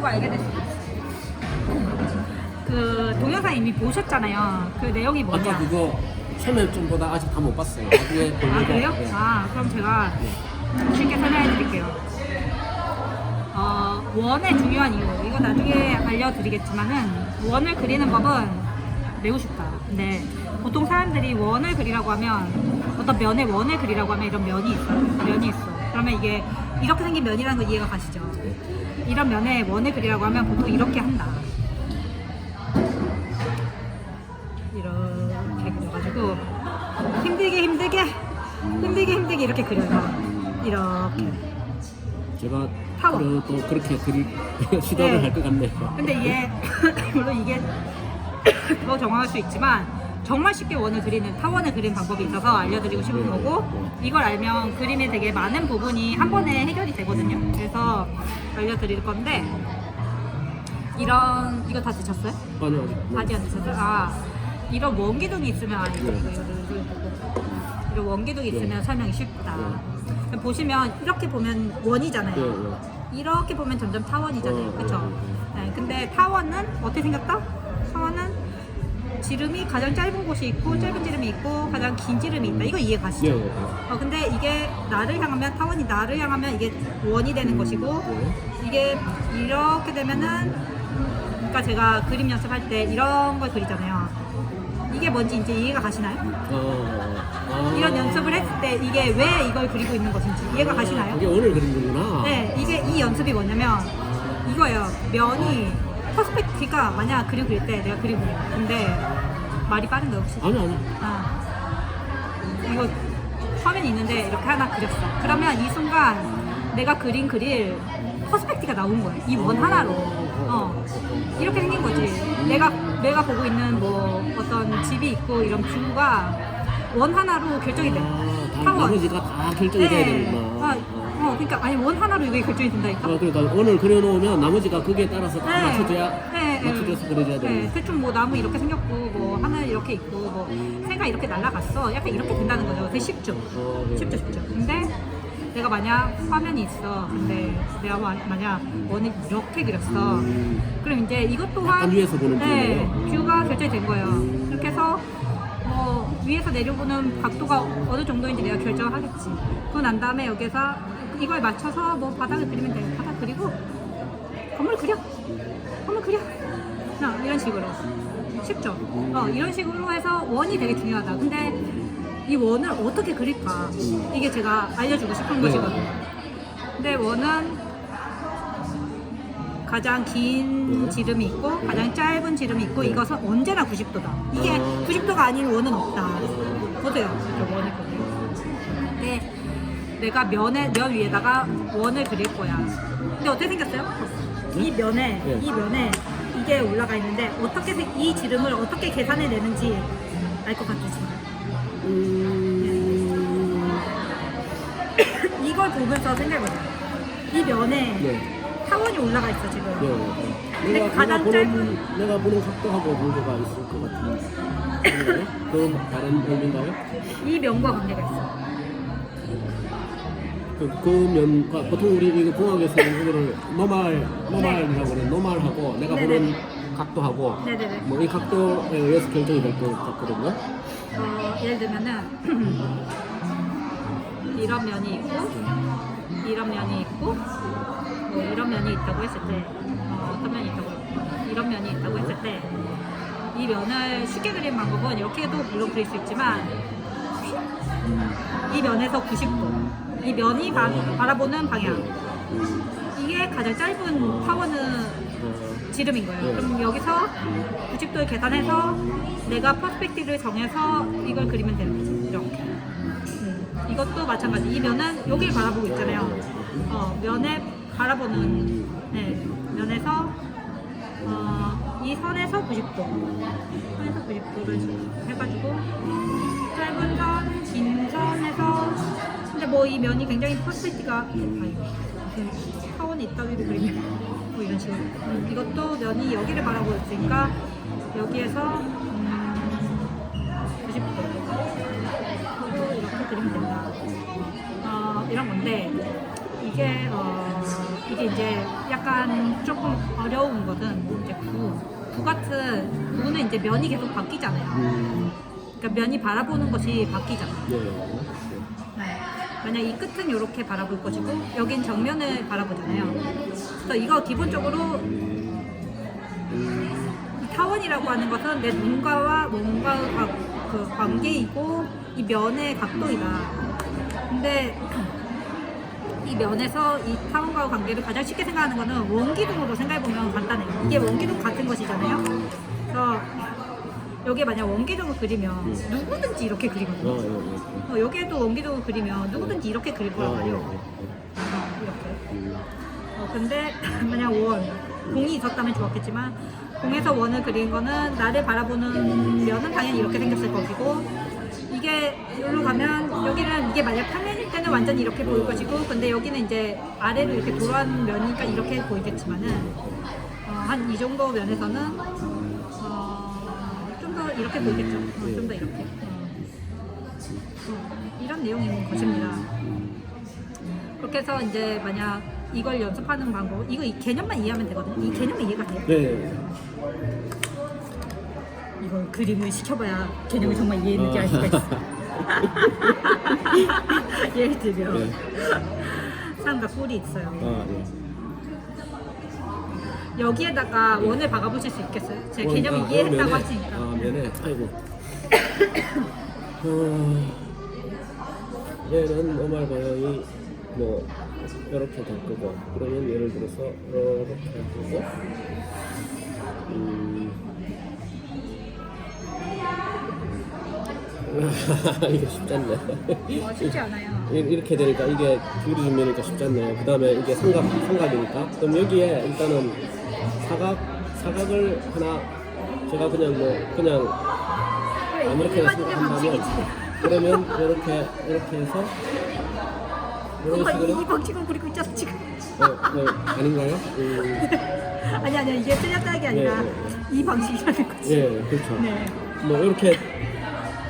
보고 알게 될 수도 있어. 그 동영상 이미 보셨잖아요. 그 내용이 뭐냐? 아까 그거 설명 좀 보다 아직 다 못 봤어요. 나중에 보려고. 아 그래요? 네. 아 그럼 제가 쉽게 설명해 드릴게요. 원의 중요한 이유 이거 나중에 알려드리겠지만은 원을 그리는 법은 매우 쉽다. 근데 보통 사람들이 원을 그리라고 하면 어떤 면에 원을 그리라고 하면 이런 면이 있어. 그러면 이게 이렇게 생긴 면이라는 거 이해가 가시죠? 이런 면에 원을 그리라고 하면 보통 이렇게 한다. 이렇게 그려가지고 힘들게 이렇게 그려요. 이렇게. 제가 타워. 또 그렇게 그릴 시도를 네. 할 것 같네요. 근데 이게 물론 이게 더 정확할 수 있지만 정말 쉽게 원을 그리는 타원을 그리는 방법이 있어서 알려드리고 싶은 거고 이걸 알면 그림의 되게 많은 부분이 한 번에 해결이 되거든요. 그래서 알려드릴 건데 이거 다 드셨어요? 아니요, 아직 안 드셨어요? 아 이런 원기둥이 있으면 이런 원기둥이 있으면 설명이 쉽다. 보시면 이렇게 보면 원이잖아요. 이렇게 보면 점점 타원이잖아요. 그렇죠? 네, 근데 타원은 어떻게 생겼다? 타원은 지름이 가장 짧은 곳이 있고 짧은 지름이 있고 가장 긴 지름이 있다. 이거 이해 가시죠? 근데 이게 나를 향하면 타원이 나를 향하면 이게 원이 되는 것이고 이게 이렇게 되면은 그러니까 제가 그림 연습할 때 이런 걸 그리잖아요. 이게 뭔지 이제 이해가 가시나요? 이런 연습을 했을 때 이게 왜 이걸 그리고 있는 것인지 이해가 가시나요? 이게 원을 그리는구나. 네, 이게 이 연습이 뭐냐면 이거예요. 면이 퍼스펙티브가 만약 그림 그릴 때 내가 그리고 근데 말이 빠른데 혹시? 아니. 이거 화면이 있는데 이렇게 하나 그렸어. 그러면 이 순간 내가 그릴 퍼스펙티브가 나온 거예요. 이 원 하나로. 이렇게 생긴 거지. 내가 보고 있는 뭐 어떤 집이 있고 이런 뷰가 원 하나로 결정이 돼. 타원. 나머지가 다 결정이 돼야 되는구나. 그러니까 아니 원 하나로 이게 결정이 된다니까. 그러니까 원을 그려놓으면 나머지가 그게 따라서 다 맞춰줘야 맞춰줘서 그려줘야 되는. 대충 뭐 나무 이렇게 생겼고 뭐 하늘 이렇게 있고 뭐 새가 이렇게 날아갔어. 약간 이렇게 된다는 거죠. 되게 쉽죠. 쉽죠. 근데 내가 만약 화면이 있어. 근데 내가 만약 원을 이렇게 그렸어. 그럼 이제 이것 또한 약간 위에서 보는 뷰가 결정이 된 거예요. 이렇게 해서 뭐 위에서 내려보는 각도가 어느 정도인지 내가 결정하겠지. 그러고 난 다음에 여기서 이걸 맞춰서 뭐 바닥을 그리면 돼. 바닥 그리고 건물 그려. 이런 식으로. 쉽죠? 이런 식으로 해서 원이 되게 중요하다. 근데 이 원을 어떻게 그릴까? 이게 제가 알려주고 싶은 것이거든요. 근데 원은 가장 긴 지름이 있고 가장 짧은 지름이 있고 이것은 언제나 90도다. 이게 90도가 아닌 원은 없다. 보세요. 원을 그려요. 근데 내가 면 위에다가 원을 그릴 거야. 근데 어떻게 생겼어요? 이 면에 이게 올라가 있는데 어떻게 이 지름을 어떻게 계산해 내는지 알 것 같으시죠? 이걸 보면서 생각해보자. 이 면에 타원이 올라가 있어 지금. 근데 가장 짧은 내가 보는 각도하고 문제가 있을 것 같은데. 그건 다른 의미인가요? 이 면과 관계가 있어. 그 면과 보통 우리 이거 공학에서는 이거를 노말이라고 그래. 노말하고 내가 보는 각도하고 뭐 이 각도에 의해서 결정이 될 것 같거든요. 예를 들면은 이런 면이 있고 이런 면이 있고 뭐 이런 면이 있다고 했을 때 어떤 면이 있다고 이런 면이 있다고 했을 때 이 면을 쉽게 그리는 방법은 이렇게도 물론 그릴 수 있지만 이 면에서 90도 이 면이 바라보는 방향 이게 가장 짧은 타원은 지름인 거예요. 그럼 여기서 90도를 계산해서 내가 퍼스펙티브를 정해서 이걸 그리면 되는 거죠. 이렇게. 이것도 마찬가지. 이 면은 여기를 바라보고 있잖아요. 면에 바라보는 면에서 이 선에서 90도. 선에서 90도를 해가지고 짧은 선, 긴 선에서 근데 뭐 이 면이 굉장히 퍼스펙티브가 타원이 있다고 그리면 뭐 이런 식으로. 이것도 면이 여기를 바라보고 있으니까 여기에서 90도 이렇게 그리면 된다. 이런 건데 이게 이제 약간 조금 어려운 것은 이제 구 같은 구는 이제 면이 계속 바뀌잖아요. 그러니까 면이 바라보는 것이 바뀌잖아요. 네. 네. 만약 이 끝은 이렇게 바라볼 것이고 여긴 정면을 바라보잖아요. 그래서 이거 기본적으로 이 타원이라고 하는 것은 내 눈과와 뭔가의 그 관계이고 이 면의 각도이다. 근데 이 면에서 이 타원과의 관계를 가장 쉽게 생각하는 거는 원기둥으로 생각해보면 간단해요. 이게 원기둥 같은 것이잖아요. 그래서 여기에 만약 원기둥을 그리면 누구든지 이렇게 그리거든요. 여기에도 원기둥을 그리면 누구든지 이렇게 그릴 거란 말이에요. 이렇게. 근데 만약 공이 있었다면 좋았겠지만 공에서 원을 그린 거는 나를 바라보는 면은 당연히 이렇게 생겼을 것이고 이게 여기로 가면 여기는 이게 만약 평면일 때는 완전히 이렇게 보일 것이고 근데 여기는 이제 아래로 이렇게 돌아온 면이니까 이렇게 보이겠지만은 한 이 정도 면에서는 좀 더 이렇게 보이겠죠. 좀 더 이렇게 이런 내용인 것입니다. 그렇게 해서 이제 만약 이걸 연습하는 방법 이거 이 개념만 이해하면 되거든요. 이 개념은 이해가 돼요. 네. 이걸 그림을 시켜봐야 개념을 정말 이해했는지 알 수가 있어. 예를 들면 네. 삼각 뿔이 있어요. 네. 여기에다가 원을 박아보실 수 있겠어요? 제 개념을 이해했다고 하시니까. 면에 아이고. 얘는 노말 방향이 뭐 이렇게 될 거고 그러면 예를 들어서 이렇게 할 거고 이게 쉽지 않네. 쉽지 않아요. 이렇게 되니까 이게 기울어지면니까 쉽지 않네요. 그 다음에 이게 삼각이니까 그럼 여기에 일단은 사각을 하나 제가 그냥 아무렇게나 생각한다면 그러면 이렇게 해서 이런 식으로 이 방식은 그리고 있잖아 지금. 아닌가요? 아니 이게 틀렸다는 게 아니라 이 방식이라는 거지. 예, 그렇죠. 네. 뭐 이렇게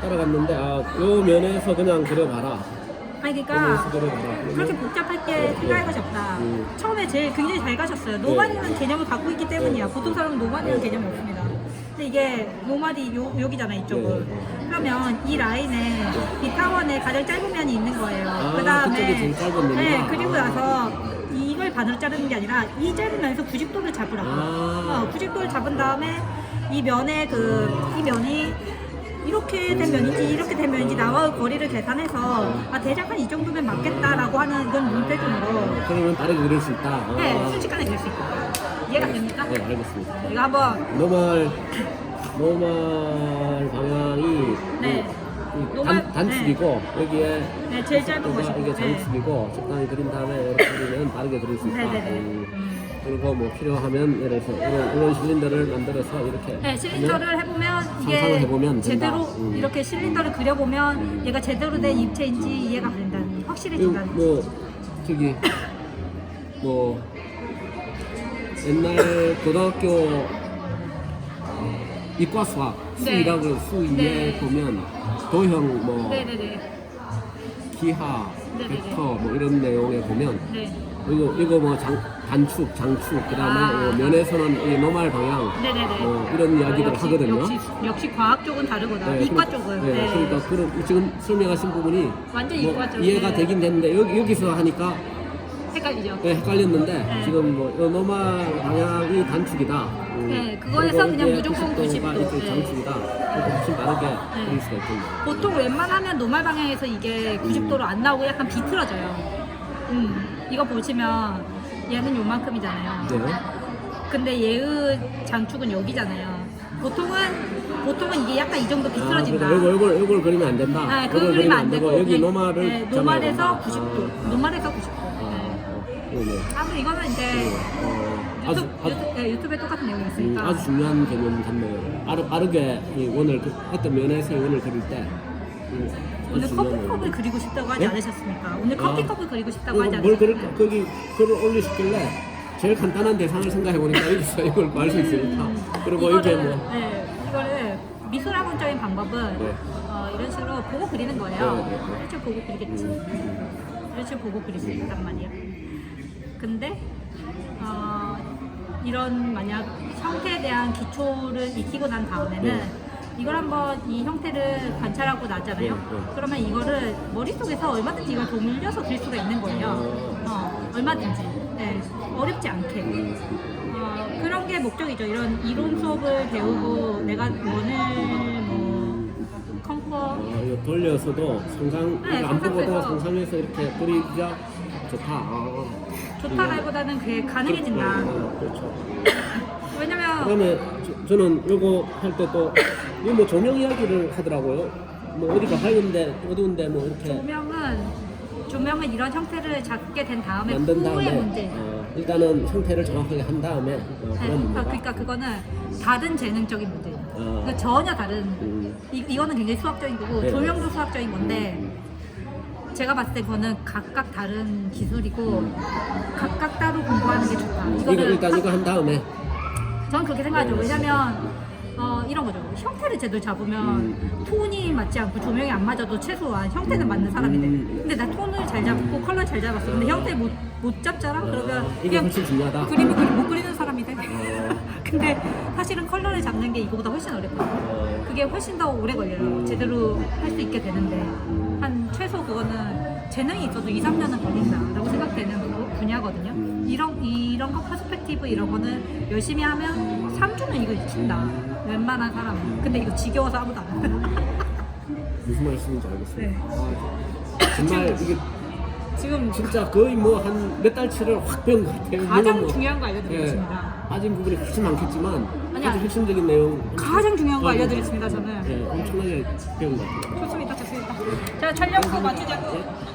따라갔는데 요 면에서 그냥 그려봐라. 아니 그러니까 그렇게 복잡하게 생각할 것이 없다. 처음에 굉장히 잘 가셨어요. 노말이라는 개념을 갖고 있기 때문이야. 보통 사람은 노말이라는 개념이 없습니다. 근데 이게 노말이 여기잖아 이쪽은. 그러면 이 라인에 이 타원에 가장 짧은 면이 있는 거예요. 그 다음에 그리고 나서 이걸 반으로 자르는 게 아니라 이 짧은 면에서 90도를 잡으라고. 90도를 잡은 다음에 이 면에 이 면이 이렇게 된 면인지 이렇게 된 면인지 나와의 거리를 계산해서 대략 이 정도면 맞겠다라고 하는 이건 눈대중으로 그러면 다르게 그릴 수 있다. 네, 순식간에 그릴 수 있다. 이해가 됩니까? 네, 알겠습니다. 이거 한번 노말 방향이 단축이고 여기에 제일 짧은 것이고 이게 단축이고 적당히 그린 다음에 이렇게 그리면 다르게 그릴 수 있다. 그리고 뭐 필요하면 예를 들어서 이런 실린더를 만들어서 이렇게 실린더를 해보면 이게 해보면 제대로 이렇게 실린더를 그려보면 얘가 제대로 된 입체인지 이해가 된다는 확실해진다는 뭐 옛날 고등학교 이과 수학 수이라고 수이에 보면 도형 뭐 기하 벡터 뭐 이런 내용에 보면 이거 뭐 단축, 장축, 그다음에 면에서는 이 노말 방향, 뭐 이런 이야기들 하거든요. 역시 과학 쪽은 다르구나. 이과 쪽은. 그러니까 지금 설명하신 부분이 완전 이과 쪽. 이해가 되긴 됐는데 여기서 하니까 헷갈리죠. 헷갈렸는데 지금 뭐 노말 방향이 단축이다. 그거에서 그냥 무조건 90도. 이렇게 장축이다. 그렇게 훨씬 다르게 그릴 수가 있겠네요. 보통 웬만하면 노말 방향에서 이게 90도로 안 나오고 약간 비틀어져요. 이거 보시면 얘는 요만큼이잖아요. 근데 얘의 장축은 여기잖아요. 보통은 이게 약간 이 정도 비틀어진다. 이걸 그리면 안 된다. 그걸 그리면 안 되고 여기 노말을 노말에서 90도. 노말에서 90도. 아무튼 이거는 이제 유튜브에 똑같은 내용이 있으니까 아주 중요한 개념 같네요. 빠르게 이 원을 어떤 면에서 원을 그릴 때 오늘 커피컵을 그리고 싶다고 하지 않으셨습니까? 오늘 커피컵을 그리고 싶다고 하지 뭘 않으셨습니까? 거기 글을 올리시길래 제일 간단한 대상을 생각해보니까 여기서 이걸 구할 수 있으니까 그리고 이게 뭐 이거를 미술학원적인 방법은 이런 식으로 보고 그리는 거예요. 실제 보고 그리겠지. 이런 식으로 보고 그릴 수 있단 말이야. 근데 이런 만약 형태에 대한 기초를 익히고 난 다음에는 이걸 한번 이 형태를 관찰하고 나잖아요. 그러면 이거를 머릿속에서 얼마든지 이걸 돌려서 그릴 수가 있는 거예요. 얼마든지. 네, 어렵지 않게. 그런 게 목적이죠. 이런 이론 수업을 배우고 내가 원을 뭐 컴퍼 이거 돌려서도 상상 네, 안 보고도 상상해서. 상상해서 이렇게 그리기가 좋다. 좋다라기보다는 그게 가능해진다. 그렇죠. 왜냐면 그다음에 저는 이거 할 때 또 이거 뭐 조명 이야기를 하더라고요. 뭐 어디가 밝은데 어두운데 뭐 이렇게 조명은 이런 형태를 잡게 된 다음에 만든 후의 다음에 문제. 일단은 형태를 정확하게 한 다음에 그런 문제가. 그러니까 그거는 다른 재능적인 문제예요. 그러니까 전혀 다른. 이거는 굉장히 수학적인 거고 네. 조명도 수학적인 건데 제가 봤을 때 그거는 각각 다른 기술이고 각각 따로 공부하는 게 좋다. 이거 일단 이거 한 다음에 저는 그렇게 생각하죠. 네. 왜냐면 이런 거죠. 형태를 제대로 잡으면 톤이 맞지 않고 조명이 안 맞아도 최소한 형태는 맞는 사람이 돼. 근데 나 톤을 잘 잡고 컬러 잘 잡았어. 근데 형태 못 잡잖아? 그러면 이게 훨씬 중요하다. 그림을 못 그리는 사람이 돼. 근데 사실은 컬러를 잡는 게 이거보다 훨씬 어렵거든요. 그게 훨씬 더 오래 걸려요. 제대로 할 수 있게 되는데 한 최소 그거는 재능이 있어도 2, 3년은 걸린다라고 생각되는 분야거든요. 이런 거 퍼스펙티브 이런 거는 열심히 하면 3주는 이거 익힌다. 웬만한 사람은. 근데 이거 지겨워서 아무도 안 해. 무슨 말씀인지 알겠습니다. 네. 정말 이게 지금 진짜 거의 뭐 한 몇 달치를 확 배운 것 같아요. 가장 물론 뭐, 중요한 거 알려드리겠습니다. 빠진 부분이 훨씬 많겠지만 아니야. 아주 핵심적인 내용 가장 중요한 거 알려드리겠습니다. 저는. 엄청나게 배운 것 같아요. 좋습니다. 자, 촬영 후 마치자고.